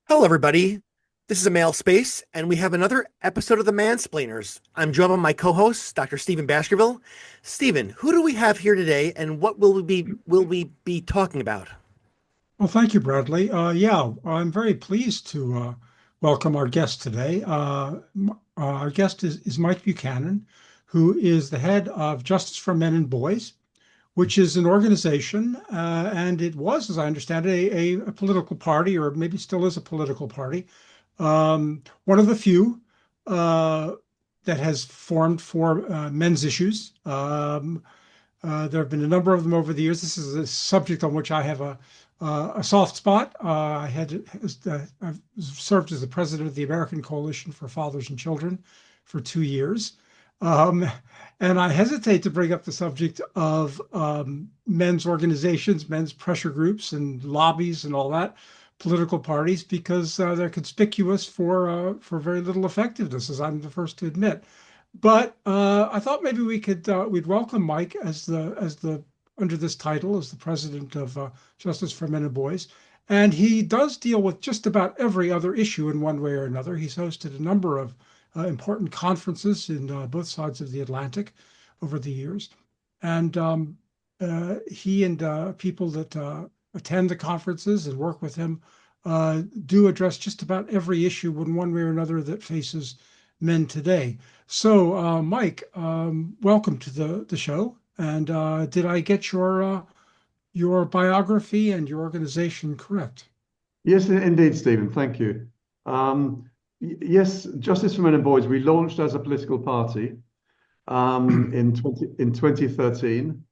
Hello, everybody. This is a male space, and we have another episode of the Mansplainers. I'm joined by my co-host, Dr. Stephen Baskerville. Stephen, who do we have here today, and what will we be talking about? Well, thank you, Bradley. Yeah, I'm very pleased to welcome our guest today. Our guest is Mike Buchanan, who is the head of Justice for Men and Boys, which is an organization, and it was, as I understand it, a political party, or maybe still is a political party. One of the few uh, that has formed for men's issues. There have been a number of them over the years. This is a subject on which I have a soft spot. I've served as the president of the American Coalition for Fathers and Children for 2 years. Um, and I hesitate to bring up the subject of men's organizations, men's pressure groups, and lobbies, and all that, political parties, because they're conspicuous for very little effectiveness, as I'm the first to admit. But I thought maybe we'd welcome Mike as the under this title as the president of Justice for Men and Boys, and he does deal with just about every other issue in one way or another. He's hosted a number of important conferences in both sides of the Atlantic over the years, and he and people that attend the conferences and work with him do address just about every issue in one way or another that faces men today. So, Mike, welcome to the show. And did I get your biography and your organization correct? Yes, indeed, Stephen. Thank you. Yes, Justice for Men and Boys, we launched as a political party in 2013.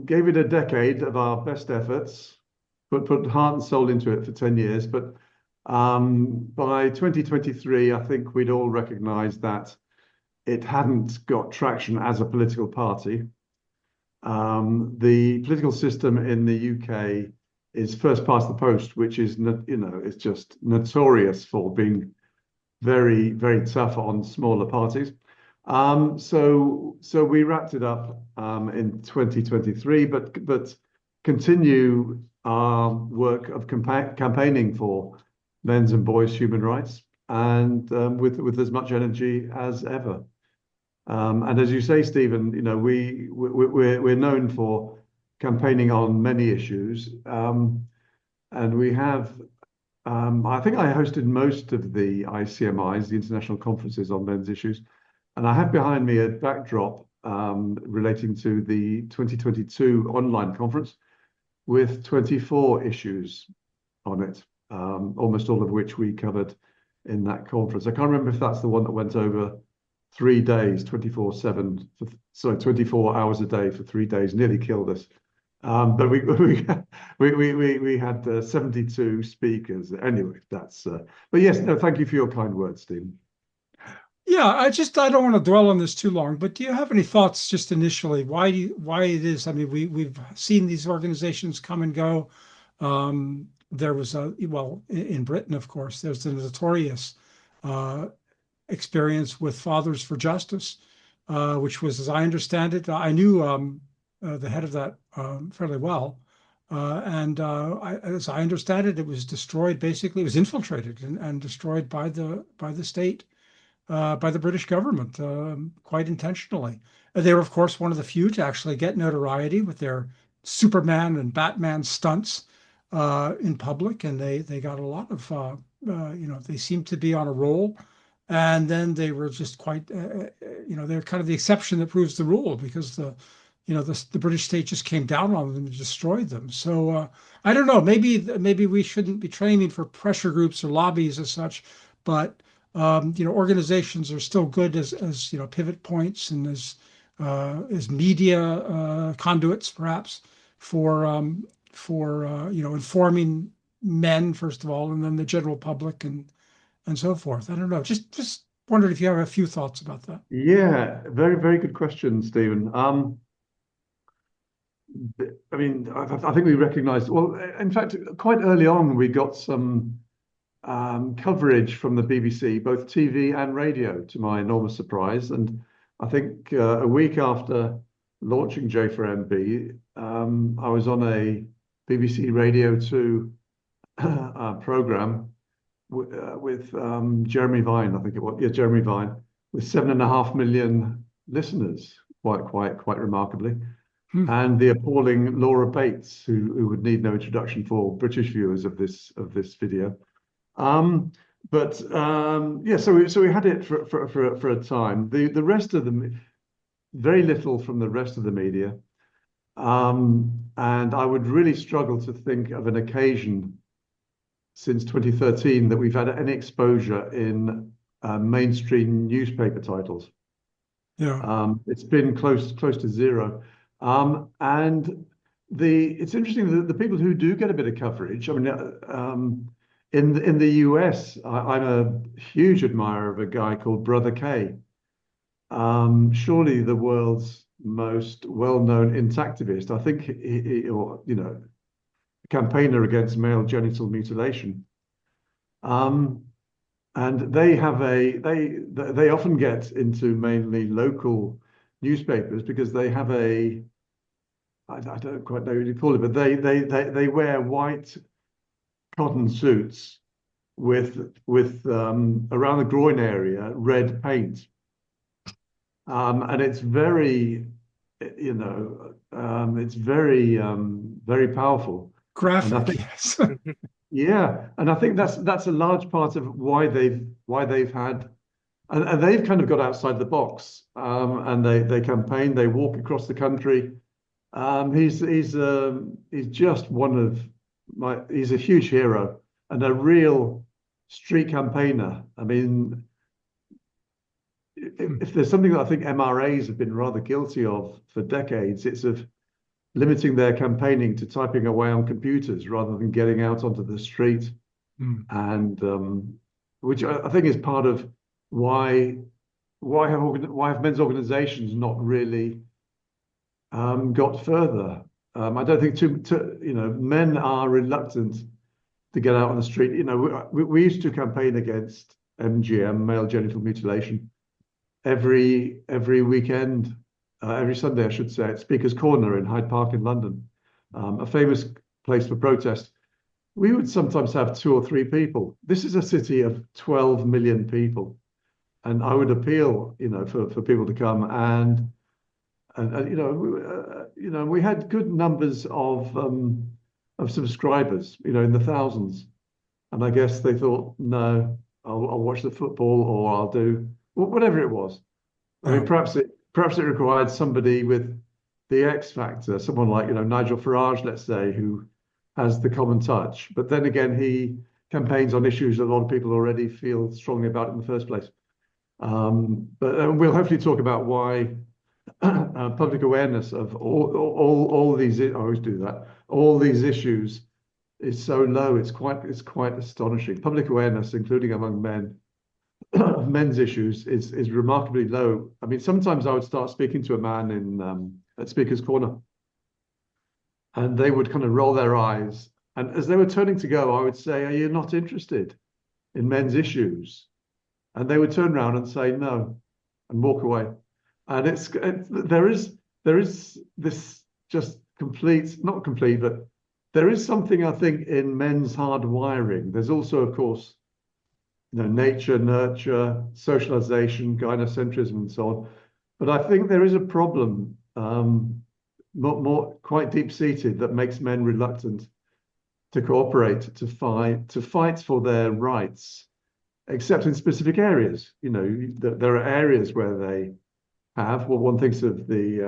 Gave it a decade of our best efforts, but put heart and soul into it for 10 years. But by 2023, I think we'd all recognized that it hadn't got traction as a political party. The political system in the UK is first past the post, which is, it's just notorious for being very, very tough on smaller parties. So we wrapped it up in 2023, but continue our work of campaigning for men's and boys' human rights, and with as much energy as ever. And as you say, Stephen, we're known for campaigning on many issues, and we have. I think I hosted most of the ICMIs, the international conferences on men's issues, and I have behind me a backdrop relating to the 2022 online conference with 24 issues on it, almost all of which we covered in that conference. I can't remember if that's the one that went over 3 days, 24/7, 24 hours a day for 3 days, nearly killed us. But we had 72 speakers. Anyway, but yes, no, thank you for your kind words, Stephen. Yeah, I don't want to dwell on this too long, but do you have any thoughts just initially why it is? I mean, we've seen these organizations come and go. There was in Britain, of course, there's the notorious uh, experience with Fathers for Justice, which was, as I understand it, I knew the head of that fairly well. As I understand it, it was destroyed. Basically, it was infiltrated and destroyed by the state, by the British government, quite intentionally. They were, of course, one of the few to actually get notoriety with their Superman and Batman stunts in public, and they got a lot of they seemed to be on a roll, and then they were just quite they're kind of the exception that proves the rule, because the British state just came down on them and destroyed them. So I don't know, maybe we shouldn't be training for pressure groups or lobbies as such, but organizations are still good as pivot points and as media conduits, perhaps, for informing men first of all, and then the general public and so forth. I don't know. Just wondered if you have a few thoughts about that. Yeah, very, very good question, Stephen. I mean, I think we recognized, well, in fact, quite early on, we got some coverage from the BBC, both TV and radio, to my enormous surprise. And I think a week after launching J4MB, I was on a BBC Radio 2 program with Jeremy Vine, I think it was. Yeah, Jeremy Vine, with 7.5 million listeners, quite remarkably. Hmm. And the appalling Laura Bates, who would need no introduction for British viewers of this video. Yeah, so we had it for a time. The rest of them, very little from the rest of the media. And I would really struggle to think of an occasion since 2013 that we've had any exposure in mainstream newspaper titles. Yeah. It's been close to zero. And it's interesting that the people who do get a bit of coverage, I mean, in the US, I'm a huge admirer of a guy called Brother K. Surely the world's most well-known intactivist. I think or campaigner against male genital mutilation. And they often get into mainly local newspapers because they have I don't quite know what you call it, but they wear white cotton suits with around the groin area red paint. And it's very, it's very powerful. And I Graphic, think, yes. yeah, and I think that's a large part of why they've had, and they've kind of got outside the box, and they campaign, they walk across the country. He's just one of he's a huge hero and a real street campaigner. I mean, if there's something that I think MRAs have been rather guilty of for decades, it's of limiting their campaigning to typing away on computers rather than getting out onto the street. And which I think is part of why have men's organizations not really got further. I don't think men are reluctant to get out on the street. We used to campaign against MGM, male genital mutilation, every weekend, every Sunday, I should say, at Speaker's Corner in Hyde Park in London, a famous place for protest. We would sometimes have 2 or 3 people. This is a city of 12 million people, and I would appeal, for people to come and we had good numbers of subscribers, in the thousands, and I guess they thought, no, I'll watch the football or I'll do whatever it was. I mean, perhaps it required somebody with the X factor, someone like Nigel Farage, let's say, who has the common touch. But then again, he campaigns on issues that a lot of people already feel strongly about in the first place. But we'll hopefully talk about why public awareness of all these. I always do that. All these issues is so low. It's quite astonishing. Public awareness, including among men, men's issues is remarkably low. I mean, sometimes I would start speaking to a man at Speaker's Corner, and they would kind of roll their eyes. And as they were turning to go, I would say, "Are you not interested in men's issues?" And they would turn around and say, "No," and walk away. And there is this just not complete, but there is something, I think, in men's hard wiring. There's also, of course, nature, nurture, socialization, gynocentrism, and so on. But I think there is a problem, more quite deep-seated, that makes men reluctant to cooperate, to fight for their rights, except in specific areas. There are areas where they have. Well, one thinks of the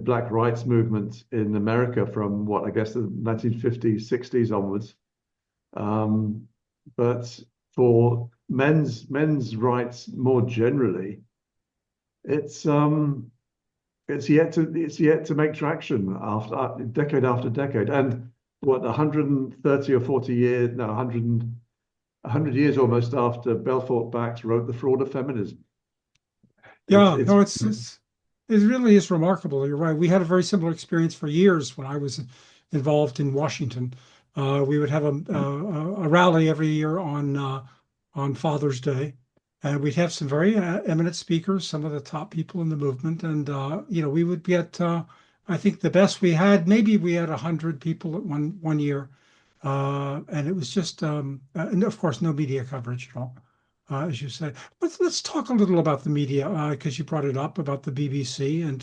Black rights movement in America from what I guess the 1950s, 60s onwards. But for men's rights more generally, it's yet to make traction after decade after decade. And what, 130 or 40 years, no, 100 years almost after Belfort Bax wrote The Fraud of Feminism. Yeah, no, it really is remarkable. You're right. We had a very similar experience for years when I was involved in Washington. We would have a rally every year on Father's Day, and we'd have some very eminent speakers, some of the top people in the movement, and we would get I think the best we had, maybe we had 100 people at one year, and it was just, and of course, no media coverage at all, as you said. Let's talk a little about the media, because you brought it up about the BBC, and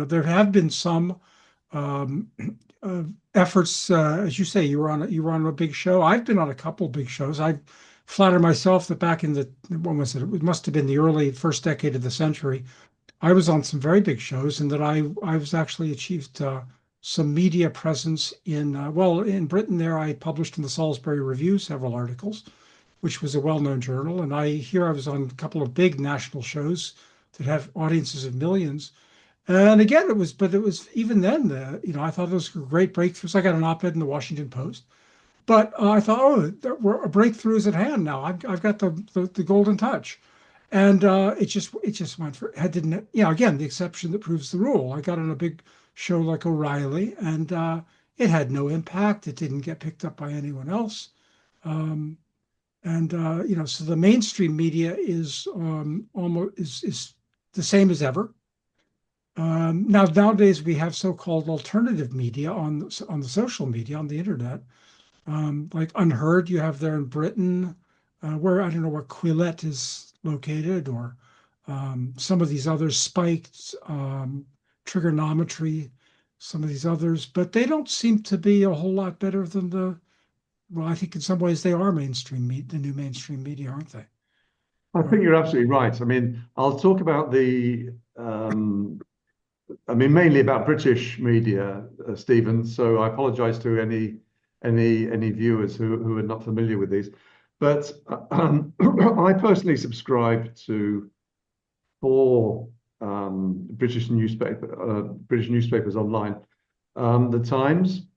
there have been some um, uh, efforts, as you say, you were on a big show. I've been on a couple big shows. I flatter myself that back in the when was it? It must have been the early first decade of the century. I was on some very big shows, and that I was actually achieved some media presence in in Britain. There, I published in the Salisbury Review several articles, which was a well-known journal, and I was on a couple of big national shows that have audiences of millions. And again, it was even then, I thought those were great breakthroughs. I got an op-ed in the Washington Post, but I thought, oh, a breakthrough is at hand now. I've got the golden touch, and it just went for it didn't again, the exception that proves the rule. I got on a big show like O'Reilly, and it had no impact. It didn't get picked up by anyone else, um, and so the mainstream media is almost is the same as ever. Now, nowadays we have so-called alternative media on the social media, on the internet, like Unheard, you have there in Britain, where I don't know where Quillette is located, or some of these others, Spiked, Trigonometry, some of these others, but they don't seem to be a whole lot better than well, I think in some ways they are the new mainstream media, aren't they? I Or, think you're absolutely right. I mean, I'll talk about mainly about British media, Stephen. So I apologise to any viewers who are not familiar with these. But I personally subscribe to four British newspapers online. The Times.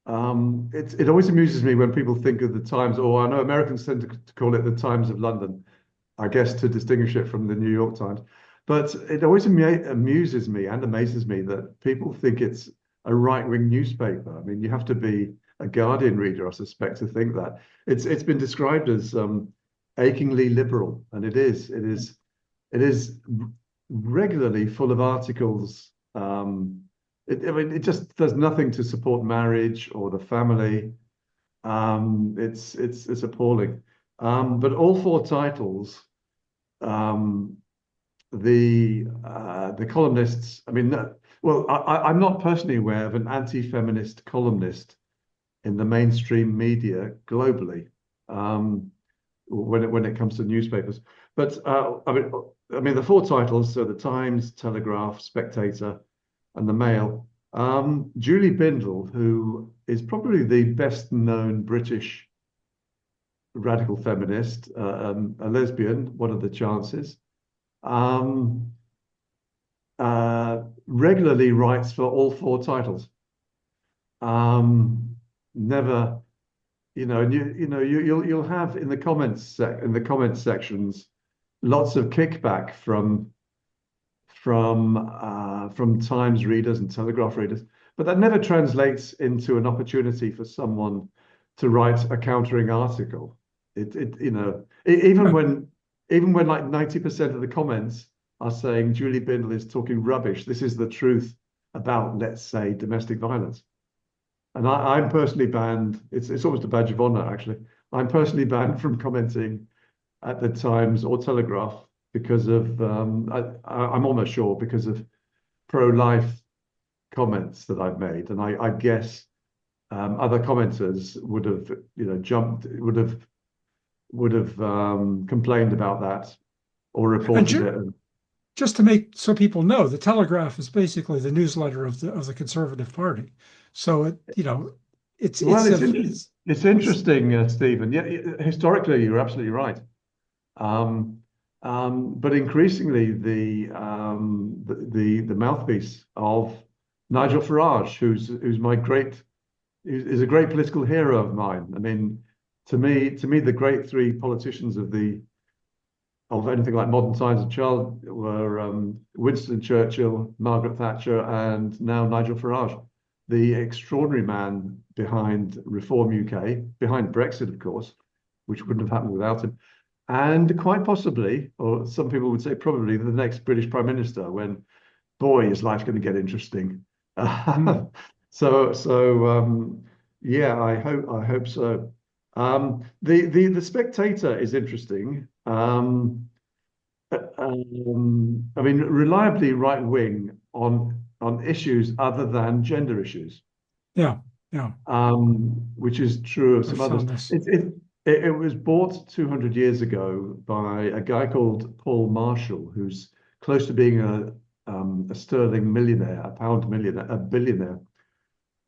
It always amuses me when people think of the Times, or I know Americans tend to call it the Times of London, I guess to distinguish it from the New York Times. But it always amuses me and amazes me that people think it's a right-wing newspaper. I mean, you have to be a Guardian reader, I suspect, to think that. It's been described as achingly liberal, and it is. It is regularly full of articles. I mean, it just does nothing to support marriage or the family. It's appalling. But all four titles, um, the columnists. I mean, well, I'm not personally aware of an anti-feminist columnist in the mainstream media globally, when it comes to newspapers. But I mean, the four titles: so the Times, Telegraph, Spectator, and the Mail. Julie Bindel, who is probably the best known British radical feminist, a lesbian, what are the chances? Um, Regularly writes for all four titles. Never, and you'll have in the comments sections lots of kickback from Times readers and Telegraph readers, but that never translates into an opportunity for someone to write a countering article. Even when like 90% of the comments are saying Julie Bindel is talking rubbish, this is the truth about, let's say, domestic violence. And I'm personally banned. It's almost a badge of honor, actually. I'm personally banned from commenting at the Times or Telegraph because of I'm almost sure because of pro-life comments that I've made, and I guess other commenters would have complained about that or and reported it. just to make so people know, the Telegraph is basically the newsletter of the Conservative Party. So it's Well, it's a it's it's interesting, Stephen. Yeah, historically, you're absolutely right. Um, but increasingly, the mouthpiece of Nigel Farage, who's my great is a great political hero of mine. I mean, to me, the great three politicians of anything like modern times of Charles were Winston Churchill, Margaret Thatcher, and now Nigel Farage, the extraordinary man behind Reform UK, behind Brexit, of course, which wouldn't have happened without him, and quite possibly, or some people would say probably, the next British Prime Minister, when, boy, is life going to get interesting. Yeah, I hope so. The Spectator is interesting. I mean, reliably right wing on issues other than gender issues, Yeah, yeah, which is true of I some others. found this. It was bought 200 years ago by a guy called Paul Marshall, who's close to being a sterling millionaire, a pound millionaire, a billionaire,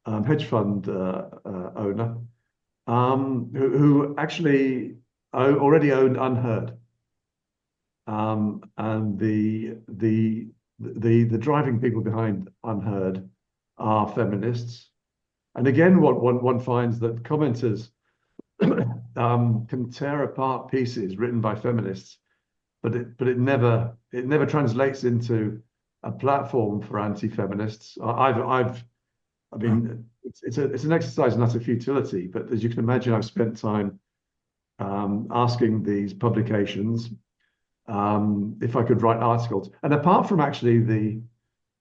hedge fund owner, who actually already owned Unheard. And the driving people behind Unheard are feminists. And again, what one finds that commenters can tear apart pieces written by feminists, but it never translates into a platform for anti-feminists. I Yeah, mean, it's an exercise in utter futility. But as you can imagine, I've spent time asking these publications if I could write articles. And apart from actually the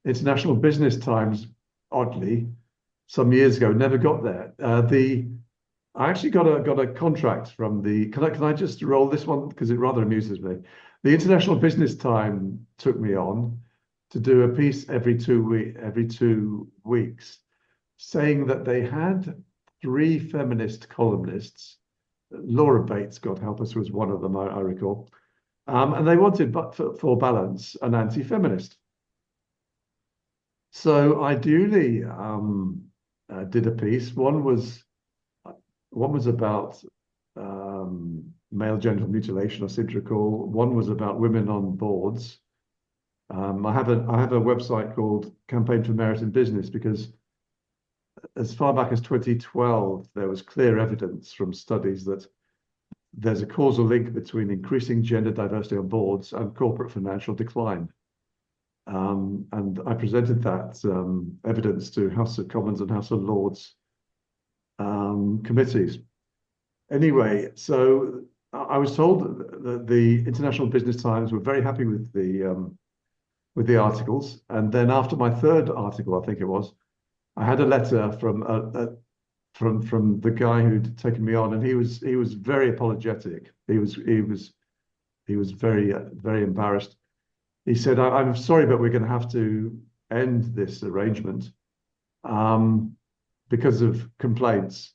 International Business Times, oddly, some years ago, never got there. I actually got a contract from the. Can I just roll this one because it rather amuses me. The International Business Time took me on to do a piece every 2 weeks, saying that they had three feminist columnists. Laura Bates, God help us, was one of them, I recall. And they wanted, but for balance, an anti-feminist. So I duly did a piece. One was about male genital mutilation, I seem to recall. One was about women on boards. I have a website called Campaign for Merit in Business because as far back as 2012, there was clear evidence from studies that there's a causal link between increasing gender diversity on boards and corporate financial decline. And I presented that evidence to House of Commons and House of Lords committees. Anyway, so I was told that the International Business Times were very happy with the articles, and then after my third article, I think it was, I had a letter from the guy who'd taken me on, and he was very apologetic. He was very embarrassed. He said, "I'm sorry, but we're going to have to end this arrangement because of complaints.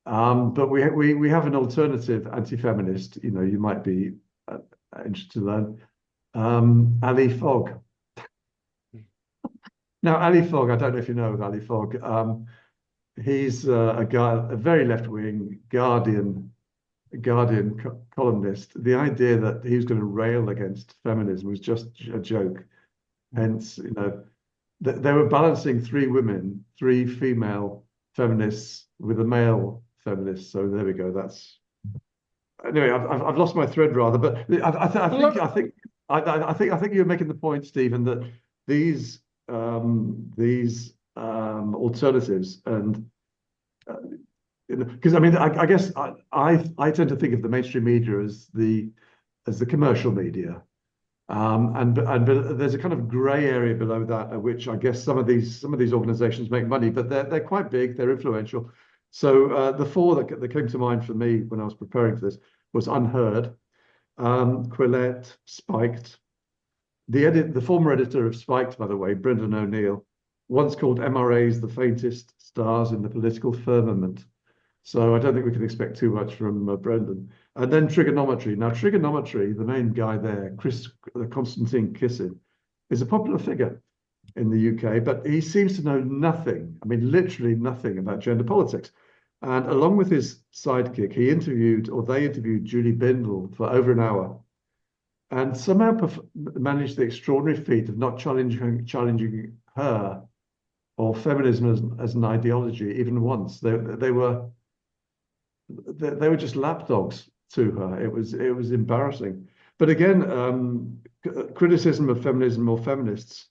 But we have an alternative anti-feminist. You might be interested to learn. Ali Fogg. Now, Ali Fogg, I don't know if you know of Ali Fogg. He's a guy, a very left-wing Guardian columnist. The idea that he was going to rail against feminism was just a joke. Hence, they were balancing three female feminists with a male feminist. So there we go. That's anyway. I've lost my thread rather, but I think you're making the point, Stephen, that these alternatives and because I mean I guess I tend to think of the mainstream media as the commercial media, but there's a kind of grey area below that at which I guess some of these organisations make money, but they're quite big, they're influential. So the four that came to mind for me when I was preparing for this was Unheard, Quillette, Spiked. The former editor of Spiked, by the way, Brendan O'Neill, once called MRAs the faintest stars in the political firmament. So I don't think we can expect too much from Brendan. And then Trigonometry. Now, Trigonometry, the main guy there, Constantine Kissin, is a popular figure in the UK, but he seems to know nothing, I mean, literally nothing about gender politics. And along with his sidekick, they interviewed Julie Bindel for over an hour and somehow managed the extraordinary feat of not challenging her or feminism as an ideology even once. They were just lapdogs to her. It was embarrassing. But again, criticism of feminism or feminists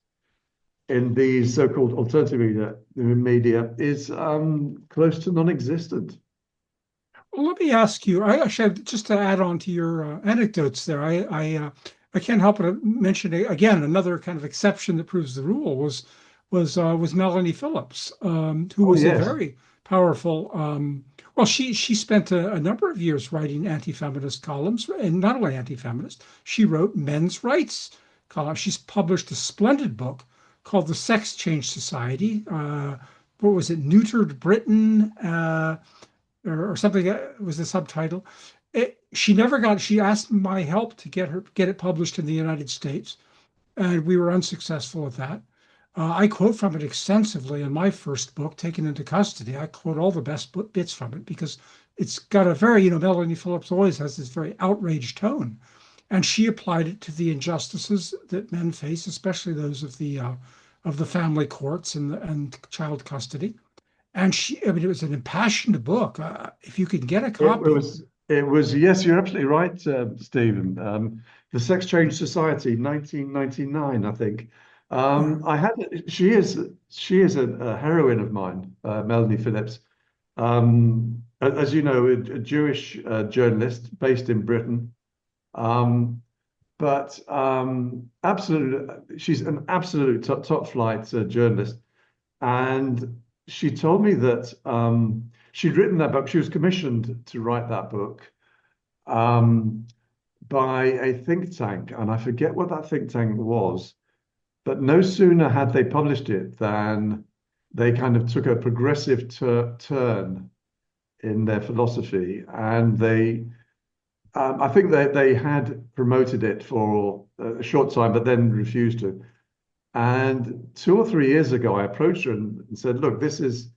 in these so-called alternative media is close to non-existent. Well, let me ask you. I actually just to add on to your anecdotes there. I can't help but mention again another kind of exception that proves the rule was was Melanie Phillips, who Oh was a yes. very powerful. Well, she spent a number of years writing anti-feminist columns, and not only anti-feminist, she wrote men's rights columns. She's published a splendid book called The Sex Change Society. What was it? Neutered Britain, or something was the subtitle. She never got. She asked my help to get it published in the United States, and we were unsuccessful at that. I quote from it extensively in my first book, Taken into Custody. I quote all the best bits from it because it's got a very, Melanie Phillips always has this very outraged tone. And she applied it to the injustices that men face, especially those of the family courts and child custody. And I mean, it was an impassioned book. If you could get a It copy. was, it was, yes, you're absolutely right, Stephen. The Sex Change Society, 1999, I think. Yeah. I had, she is a heroine of mine, Melanie Phillips. As you know, a Jewish journalist based in Britain. Um, but she's an absolute top flight journalist. And she told me that she'd written that book. She was commissioned to write that book um, by a think tank, and I forget what that think tank was. But no sooner had they published it than they kind of took a progressive turn in their philosophy, and I think they had promoted it for a short time, but then refused to. And 2 or 3 years ago, I approached her and said, "Look, this is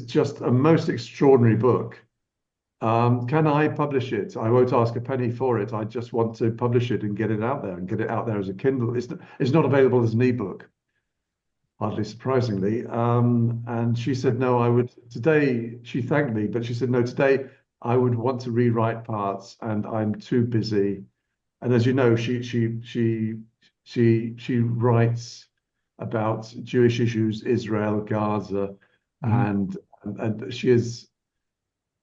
just a most extraordinary book. Can I publish it? I won't ask a penny for it. I just want to publish it and get it out there and get it out there as a Kindle. It's not available as an ebook, hardly surprisingly." And she said, "No, I would today." She thanked me, but she said, "No, today I would want to rewrite parts, and I'm too busy." And as you know, she writes about Jewish issues, Israel, Gaza, Mhm. and she is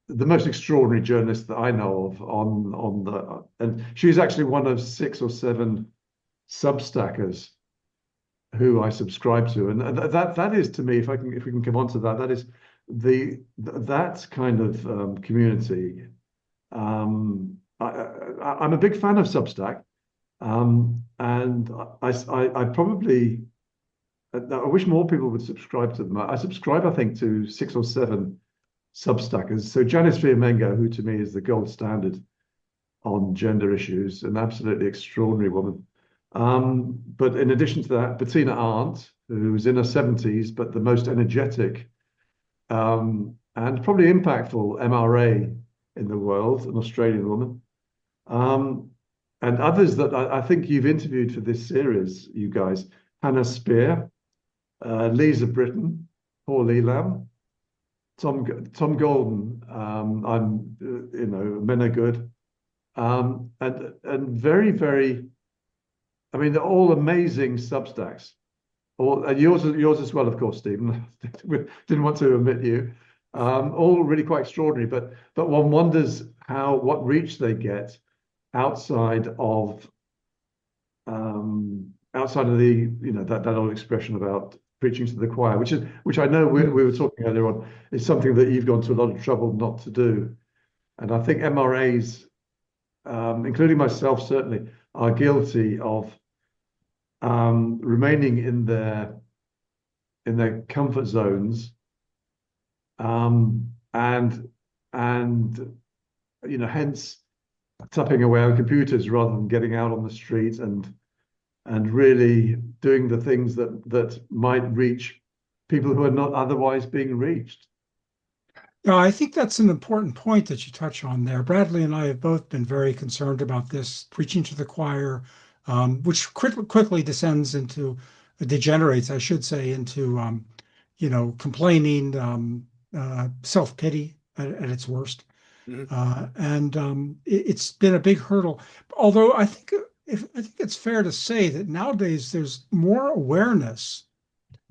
the most extraordinary journalist that I know of on the, and she's actually one of 6 or 7 Substackers who I subscribe to, and that is to me, if we can come on to that, that is that kind of community. I'm a big fan of Substack, and I probably I wish more people would subscribe to them. I subscribe, I think, to 6 or 7 Substackers. So Janice Fiamengo, who to me is the gold standard on gender issues, an absolutely extraordinary woman. But in addition to that, Bettina Arndt, who's in her 70s, but the most energetic and probably impactful MRA in the world, an Australian woman. Um, and others that I think you've interviewed for this series, you guys, Hannah Spear, Lisa Britton, Paul Elam, Tom Golden. Men are good, and very. I mean, they're all amazing Substacks. All and yours as well, of course, Stephen. Didn't want to omit you. All really quite extraordinary, but one wonders what reach they get outside of outside of the that old expression about preaching to the choir, which I know we were talking earlier on, is something that you've gone to a lot of trouble not to do. And I think MRAs, including myself certainly, are guilty of remaining in their comfort zones, and hence tapping away on computers rather than getting out on the street and really doing the things that might reach people who are not otherwise being reached. Yeah, I think that's an important point that you touch on there. Bradley and I have both been very concerned about this preaching to the choir, which quickly descends into, degenerates, I should say, into, complaining, self-pity at its worst. Mhm. And it's been a big hurdle. Although I think it's fair to say that nowadays there's more awareness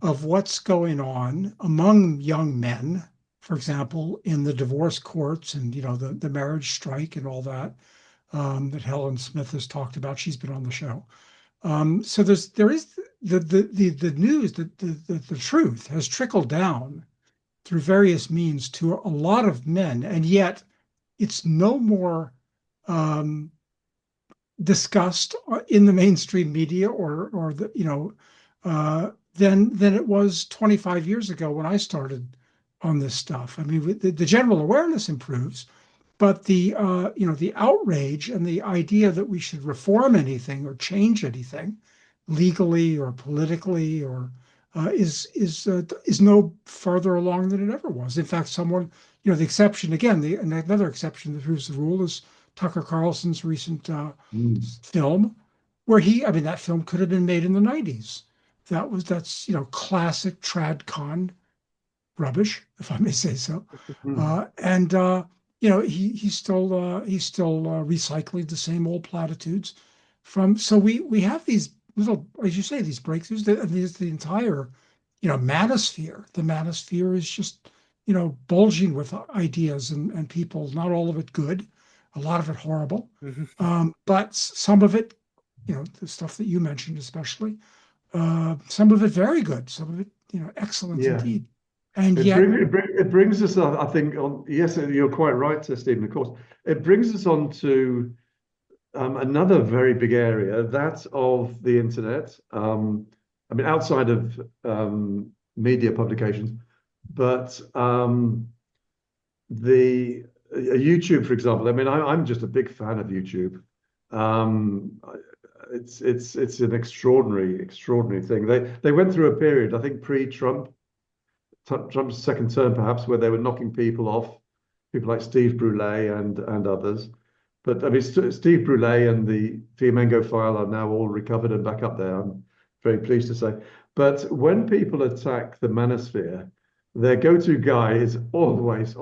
of what's going on among young men, for example, in the divorce courts and the marriage strike and all that, that Helen Smith has talked about. She's been on the show. So there is the news that the truth has trickled down through various means to a lot of men, and yet it's no more um, discussed in the mainstream media or the than it was 25 years ago when I started on this stuff. I mean, the general awareness improves, but the outrage and the idea that we should reform anything or change anything legally or politically or is no further along than it ever was. In fact, the exception again, another exception that proves the rule is Tucker Carlson's recent Mm. film, I mean, that film could have been made in the 90s. That's classic tradcon rubbish, if I may say so. Mm. And he's still recycling the same old platitudes from. So we have these little, as you say, these breakthroughs. And there's the entire manosphere. The manosphere is just bulging with ideas and people. Not all of it good, a lot of it horrible, Mhm. but some of it, the stuff that you mentioned especially, some of it very good, some of it excellent Yeah. indeed. And yet It brings us, I think, on. Yes, you're quite right, Stephen. Of course, it brings us on to another very big area, that of the internet. I mean, outside of media publications, but the YouTube, for example. I mean, I'm just a big fan of YouTube. Um, it's an extraordinary thing. They went through a period, I think, pre-Trump, Trump's second term, perhaps, where they were knocking people off, people like Steve Brule and others. But I mean, Steve Brule and the Fiamengo file are now all recovered and back up there. I'm very pleased to say. But when people attack the manosphere, their go-to guy is always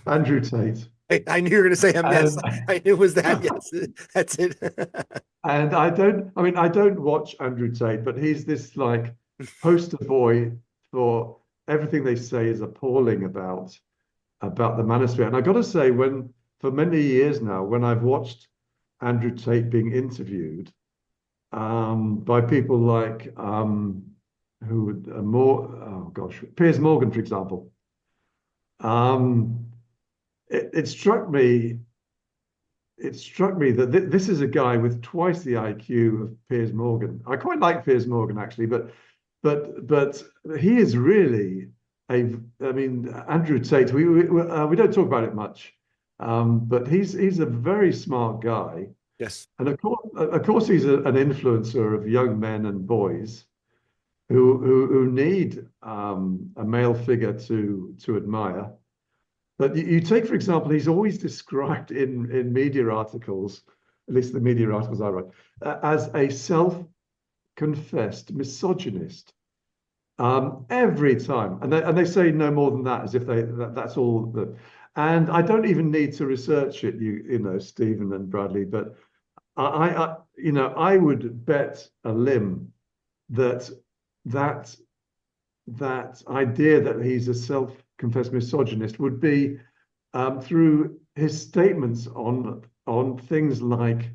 Andrew Tate. I knew you were going to say him. Yes, And I knew it was that. Yes, that's it. and I don't watch Andrew Tate, but he's this like poster boy for everything they say is appalling about the manosphere. And I got to say, when for many years now, when I've watched Andrew Tate being interviewed by people like who would more, oh gosh, Piers Morgan, for example, um, it struck me. It struck me that this is a guy with twice the IQ of Piers Morgan. I quite like Piers Morgan actually, but he is really a. I mean, Andrew Tate. We don't talk about it much, but he's a very smart guy, Yes. and of course he's an influencer of young men and boys who need a male figure to admire. But you take, for example, he's always described in media articles, at least the media articles I write, as a self-confessed misogynist. Every time, and they say no more than that, as if that's all. And I don't even need to research it, Stephen and Bradley, but I would bet a limb that that that idea that he's a self-confessed misogynist would be through his statements on things like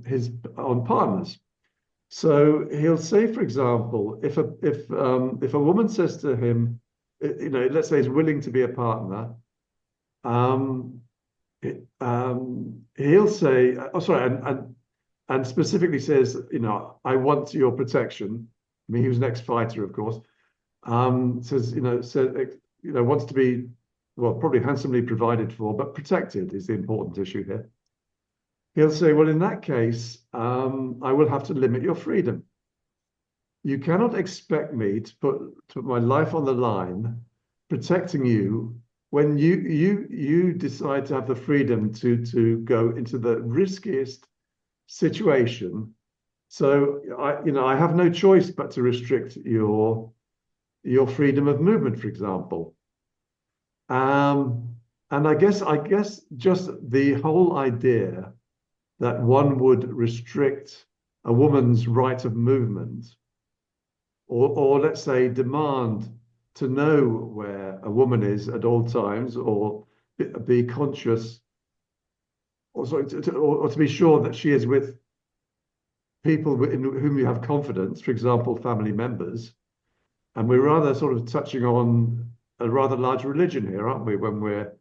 his on partners. So he'll say, for example, if a woman says to him, let's say he's willing to be a partner, um, he'll say, oh, sorry, and specifically says, I want your protection. I mean, he was an ex-fighter, of course. Wants to be, well, probably handsomely provided for, but protected is the important issue here. He'll say, well, in that case, I will have to limit your freedom. You cannot expect me to put my life on the line protecting you when you decide to have the freedom to go into the riskiest situation. So I have no choice but to restrict your freedom of movement, for example. And I guess just the whole idea that one would restrict a woman's right of movement, or let's say demand to know where a woman is at all times, or be conscious, or to be sure that she is with people in whom you have confidence, for example, family members, and we're rather sort of touching on a rather large religion here, aren't we? When we're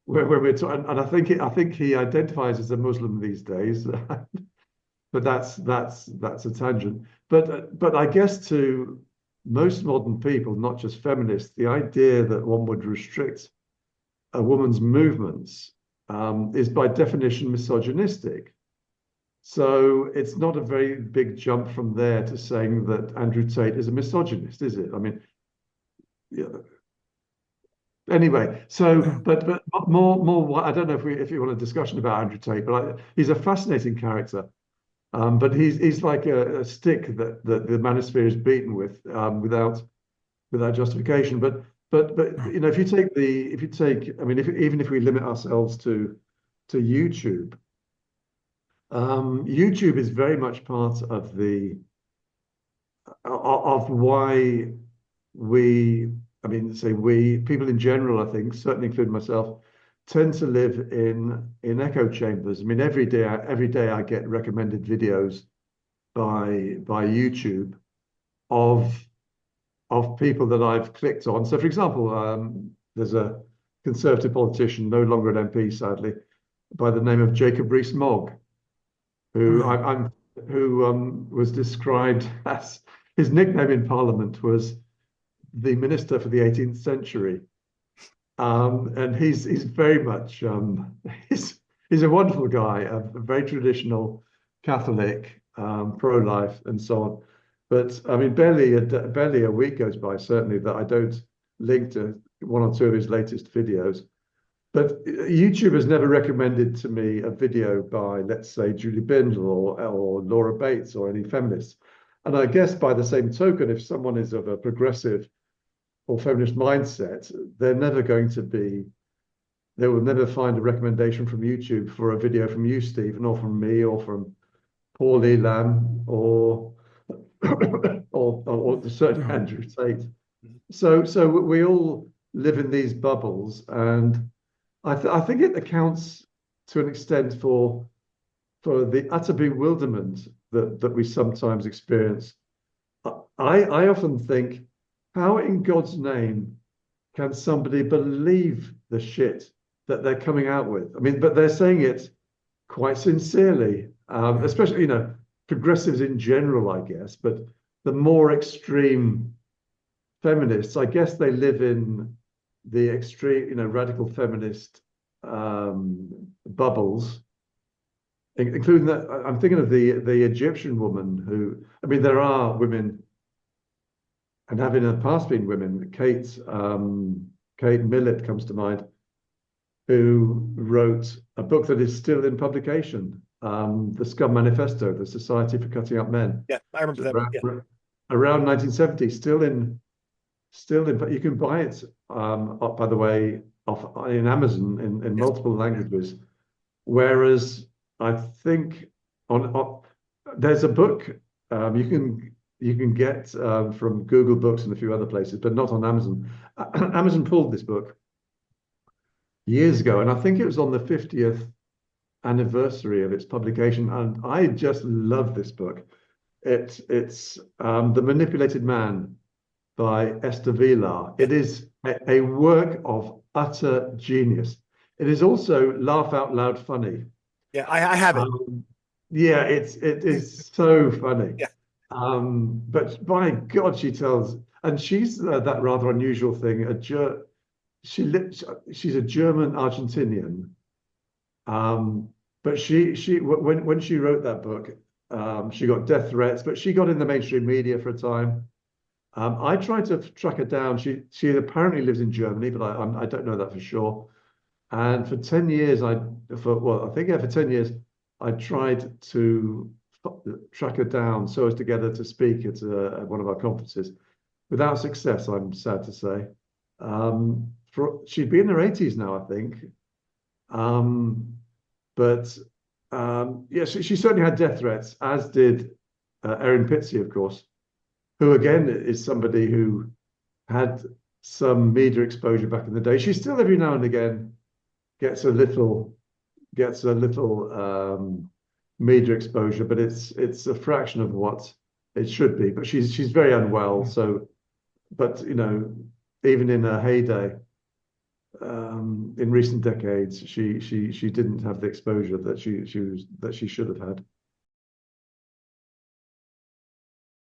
talking, and I think he identifies as a Muslim these days, but that's a tangent. But I guess to most modern people, not just feminists, the idea that one would restrict a woman's movements is by definition misogynistic. So it's not a very big jump from there to saying that Andrew Tate is a misogynist, is it? I mean, yeah. Anyway, so but more. I don't know if you want a discussion about Andrew Tate, but he's a fascinating character. But he's like a stick that the manosphere is beaten with without justification. But you know, if you take, I mean, even if we limit ourselves to YouTube, YouTube is very much part of why we, I mean, say we people in general, I think, certainly including myself, tend to live in echo chambers. I mean, every day I get recommended videos by YouTube of people that I've clicked on. So, for example, there's a Conservative politician, no longer an MP, sadly, by the name of Jacob Rees-Mogg, who was described as, his nickname in Parliament was the Minister for the 18th century. And he's very much he's a wonderful guy, a very traditional Catholic, pro-life and so on. But I mean, barely a week goes by, certainly, that I don't link to one or two of his latest videos. But YouTube has never recommended to me a video by, let's say, Julie Bindel or Laura Bates or any feminists. And I guess by the same token, if someone is of a progressive or feminist mindset, they will never find a recommendation from YouTube for a video from you, Stephen, or from me, or from Paul Elam, or certainly Andrew Tate. So we all live in these bubbles, and I think it accounts to an extent for the utter bewilderment that we sometimes experience. I often think, how in God's name can somebody believe the shit that they're coming out with? I mean, but they're saying it quite sincerely, especially, you know, progressives in general, I guess, but the more extreme feminists, I guess they live in the extreme, you know, radical feminist bubbles, including that. I'm thinking of the Egyptian woman who, I mean, there are women, and have in the past been women. Kate Millett comes to mind, who wrote a book that is still in publication, The Scum Manifesto, The Society for Cutting Up Men. Yeah, I remember that. Around 1970, still in, but you can buy it, by the way, in Amazon in multiple languages. Whereas I think there's a book you can get from Google Books and a few other places, but not on Amazon. Amazon pulled this book years ago, and I think it was on the 50th anniversary of its publication, and I just love this book. It's The Manipulated Man by Esther Vilar. It is a work of utter genius. It is also laugh out loud funny. Yeah, I have it. Yeah, it is so funny. Yeah. But by God, she tells, and she's that rather unusual thing. She's a German Argentinian, but when she wrote that book, she got death threats, but she got in the mainstream media for a time. I tried to track her down. She apparently lives in Germany, but I don't know that for sure. And for 10 years, for 10 years, I tried to track her down so as to get her to speak at one of our conferences, without success, I'm sad to say. She'd be in her 80s now, I think. Yeah, she certainly had death threats, as did Erin Pizzey, of course, who again is somebody who had some media exposure back in the day. She still every now and again gets a little media exposure, but it's a fraction of what it should be. But she's very unwell. So, but even in her heyday, in recent decades, she didn't have the exposure that she should have had.